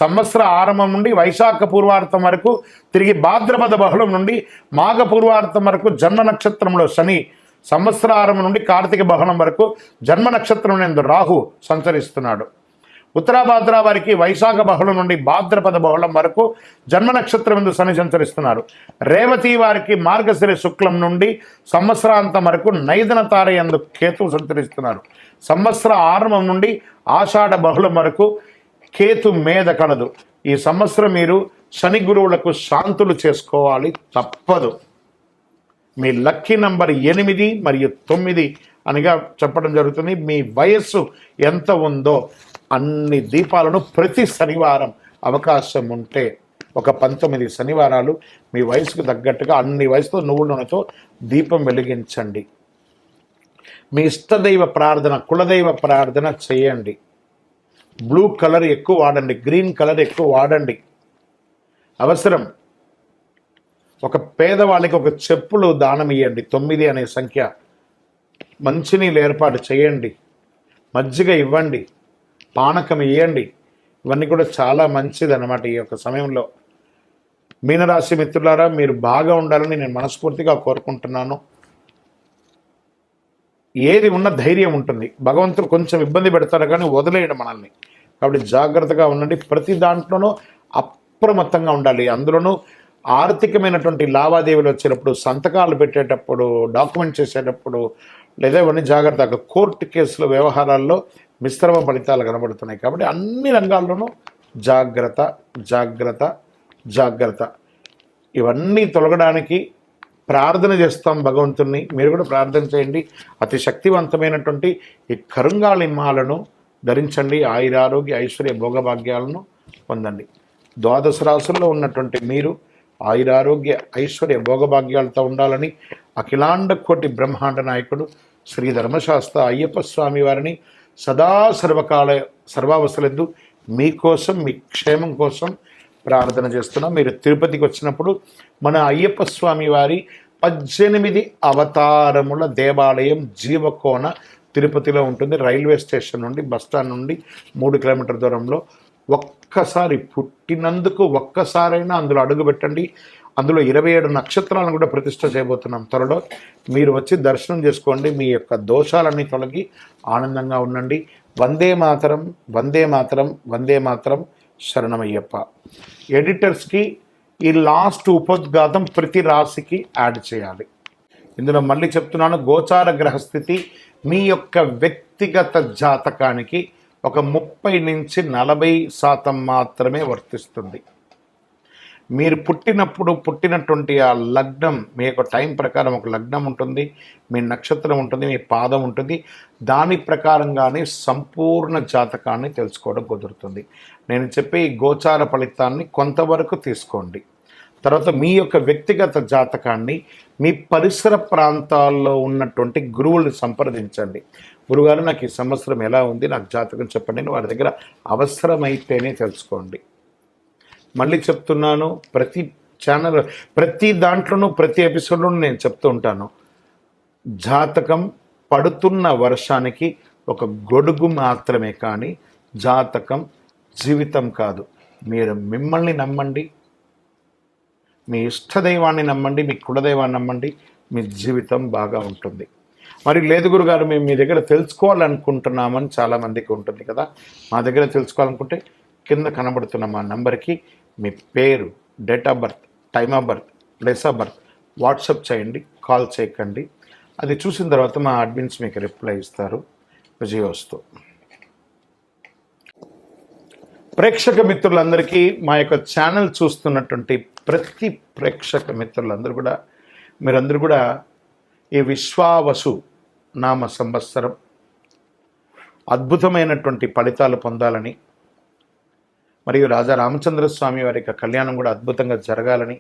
సంవత్సర ఆరంభం నుండి వైశాఖ పూర్వార్థం వరకు, తిరిగి భాద్రపద బహుళం నుండి మాఘ పూర్వార్థం వరకు జన్మ నక్షత్రంలో శని సంవత్సరారం నుండి కార్తీక బహుళం వరకు జన్మ నక్షత్రం నందు రాహు సంచరిస్తున్నాడు. ఉత్తరాభాద్ర వారికి వైశాఖ బహుళం నుండి భాద్రపద బహుళం వరకు జన్మ నక్షత్రం నందు శని సంచరిస్తున్నారు. రేవతి వారికి మార్గశిర శుక్లం నుండి సంవత్సరాంతం వరకు నైదన తార యందు కేతువు సంచరిస్తున్నారు. సంవత్సర ఆరంభం నుండి ఆషాఢ బహుళం వరకు కేతు మేధ కలదు. ఈ సంవత్సరం మీరు శని గురువులకు శాంతులు చేసుకోవాలి, తప్పదు. మీ లక్కీ నంబర్ 8 మరియు 9 అనిగా చెప్పడం జరుగుతుంది. మీ వయస్సు ఎంత ఉందో అన్ని దీపాలను ప్రతి శనివారం అవకాశం ఉంటే ఒక 19 శనివారాలు మీ వయసుకు తగ్గట్టుగా అన్ని వయసుతో నువ్వుల నూనెతో దీపం వెలిగించండి. మీ ఇష్టదైవ ప్రార్థన, కులదైవ ప్రార్థన చేయండి. బ్లూ కలర్ ఎక్కువ వాడండి, గ్రీన్ కలర్ ఎక్కువ వాడండి. అవసరం. ఒక పేదవాళ్ళకి ఒక చెప్పులు దానం ఇవ్వండి. 9 అనే సంఖ్య. మంచినీళ్ళు ఏర్పాటు చేయండి. మజ్జిగ ఇవ్వండి, పానకం ఇవ్వండి. ఇవన్నీ కూడా చాలా మంచిది అన్నమాట. ఈ యొక్క సమయంలో మీనరాశి మిత్రులారా, మీరు బాగా ఉండాలని నేను మనస్ఫూర్తిగా కోరుకుంటున్నాను. ఏది ఉన్న ధైర్యం ఉంటుంది. భగవంతుడు కొంచెం ఇబ్బంది పెడతారు కానీ వదిలేయడం మనల్ని. కాబట్టి జాగ్రత్తగా ఉండండి. ప్రతి దాంట్లోనూ అప్రమత్తంగా ఉండాలి. అందులోనూ ఆర్థికమైనటువంటి లావాదేవీలు వచ్చేటప్పుడు, సంతకాలు పెట్టేటప్పుడు, డాక్యుమెంట్ చేసేటప్పుడు, లేదా ఇవన్నీ జాగ్రత్తగా. కోర్టు కేసుల వ్యవహారాల్లో మిశ్రమ ఫలితాలు కనబడుతున్నాయి. కాబట్టి అన్ని రంగాల్లోనూ జాగ్రత్త జాగ్రత్త జాగ్రత్త. ఇవన్నీ తొలగడానికి ప్రార్థన చేస్తాం భగవంతుణ్ణి. మీరు కూడా ప్రార్థన చేయండి. అతి శక్తివంతమైనటువంటి ఈ కరుంగాళి మాలను ధరించండి. ఆయురారోగ్య ఐశ్వర్య భోగభాగ్యాలను పొందండి. ద్వాదశ రాశుల్లో ఉన్నటువంటి మీరు ఆయురారోగ్య ఐశ్వర్య భోగభాగ్యాలతో ఉండాలని అఖిలాండ కోటి బ్రహ్మాండ నాయకుడు శ్రీ ధర్మశాస్త్ర అయ్యప్ప స్వామి వారిని సదా సర్వకాల సర్వావసరద్దు మీకోసం, మీ క్షేమం కోసం ప్రార్థన చేస్తున్నాం. మీరు తిరుపతికి వచ్చినప్పుడు మన అయ్యప్ప స్వామి వారి 18 అవతారముల దేవాలయం జీవకోన తిరుపతిలో ఉంటుంది. రైల్వే స్టేషన్ నుండి, బస్టాండ్ నుండి 3 కిలోమీటర్ల దూరంలో. ఒక్కసారి పుట్టినందుకు ఒక్కసారైనా అందులో అడుగు పెట్టండి. అందులో 27 నక్షత్రాలను కూడా ప్రతిష్ఠ చేయబోతున్నాం త్వరలో. మీరు వచ్చి దర్శనం చేసుకోండి. మీ యొక్క దోషాలన్నీ తొలగి ఆనందంగా ఉండండి. వందే మాతరం, వందే మాతరం, వందే మాతరం, శరణమయ్యప్ప. ఎడిటర్స్కి ఈ లాస్ట్ ఉపోద్ఘాతం ప్రతి రాశికి యాడ్ చేయాలి. ఇందులో మళ్ళీ చెప్తున్నాను, గోచార గ్రహస్థితి మీ యొక్క వ్యక్తిగత జాతకానికి ఒక 30 నుంచి 40% మాత్రమే వర్తిస్తుంది. మీరు పుట్టినటువంటి ఆ లగ్నం, మీ యొక్క టైం ప్రకారం ఒక లగ్నం ఉంటుంది, మీ నక్షత్రం ఉంటుంది, మీ పాదం ఉంటుంది. దాని ప్రకారంగానే సంపూర్ణ జాతకాన్ని తెలుసుకోవడం కుదురుతుంది. నేను చెప్పే ఈ గోచార ఫలితాన్ని కొంతవరకు తీసుకోండి. తర్వాత మీ యొక్క వ్యక్తిగత జాతకాన్ని మీ పరిసర ప్రాంతాల్లో ఉన్నటువంటి గురువుల్ని సంప్రదించండి. గురుగారు, నాకు ఈ సంవత్సరం ఎలా ఉంది, నాకు జాతకం చెప్పండి. వారి దగ్గర అవసరమైతేనే తెలుసుకోండి. మళ్ళీ చెప్తున్నాను, ప్రతి ఛానల్, ప్రతి దాంట్లోనూ, ప్రతి ఎపిసోడ్లోనూ నేను చెప్తూ ఉంటాను, జాతకం పడుతున్న వర్షానికి ఒక గొడుగు మాత్రమే, కానీ జాతకం జీవితం కాదు. మీరు మిమ్మల్ని నమ్మండి, మీ ఇష్టదైవాన్ని నమ్మండి, మీ కులదైవాన్ని నమ్మండి, మీ జీవితం బాగా ఉంటుంది. మరి లేదు గురుగారు, మేము మీ దగ్గర తెలుసుకోవాలనుకుంటున్నామని చాలామందికి ఉంటుంది కదా. మా దగ్గర తెలుసుకోవాలనుకుంటే కింద కనబడుతున్న మా నంబర్కి మీ పేరు, date of birth, time of birth, place of birth WhatsApp చేయండి. కాల్ చేయకండి. అది చూసిన తర్వాత మా అడ్మిన్స్ మీకు రిప్లై ఇస్తారు. విజయోస్తు. ప్రేక్షక మిత్రులందరికీ, మా యొక్క ఛానల్ చూస్తున్నటువంటి ప్రతి ప్రేక్షక మిత్రులందరూ కూడా, మీరందరూ కూడా ఈ విశ్వావసు నామ సంవత్సరం అద్భుతమైనటువంటి ఫలితాలు పొందాలని, మరియు రాజా రామచంద్ర స్వామి వారి యొక్క కళ్యాణం కూడా అద్భుతంగా జరగాలని,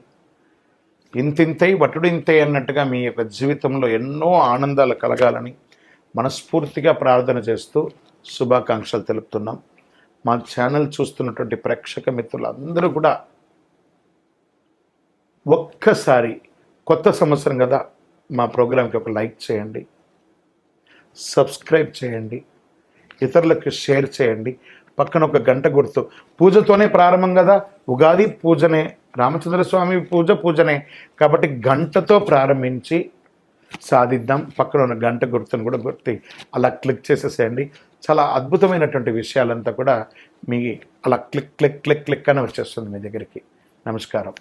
ఇంతింతై వటుడింతై అన్నట్టుగా మీ యొక్క జీవితంలో ఎన్నో ఆనందాలు కలగాలని మనస్ఫూర్తిగా ప్రార్థన చేస్తూ శుభాకాంక్షలు తెలుపుతున్నాం. మా ఛానల్ చూస్తున్నటువంటి ప్రేక్షక మిత్రులందరూ కూడా ఒక్కసారి, కొత్త సంవత్సరం కదా, మా ప్రోగ్రాంకి ఒక లైక్ చేయండి, సబ్స్క్రైబ్ చేయండి, ఇతరులకు షేర్ చేయండి. పక్కన ఒక గంట గుర్తు. పూజతోనే ప్రారంభం కదా, ఉగాది పూజనే, రామచంద్ర స్వామి పూజనే. కాబట్టి గంటతో ప్రారంభించి సాధిద్దాం. పక్కన ఉన్న గంట గుర్తును కూడా గుర్తి అలా క్లిక్ చేసేసేయండి. చాలా అద్భుతమైనటువంటి విషయాలంతా కూడా మీ అలా క్లిక్ క్లిక్ క్లిక్ క్లిక్ అని వచ్చేస్తుంది మీ దగ్గరికి. నమస్కారం.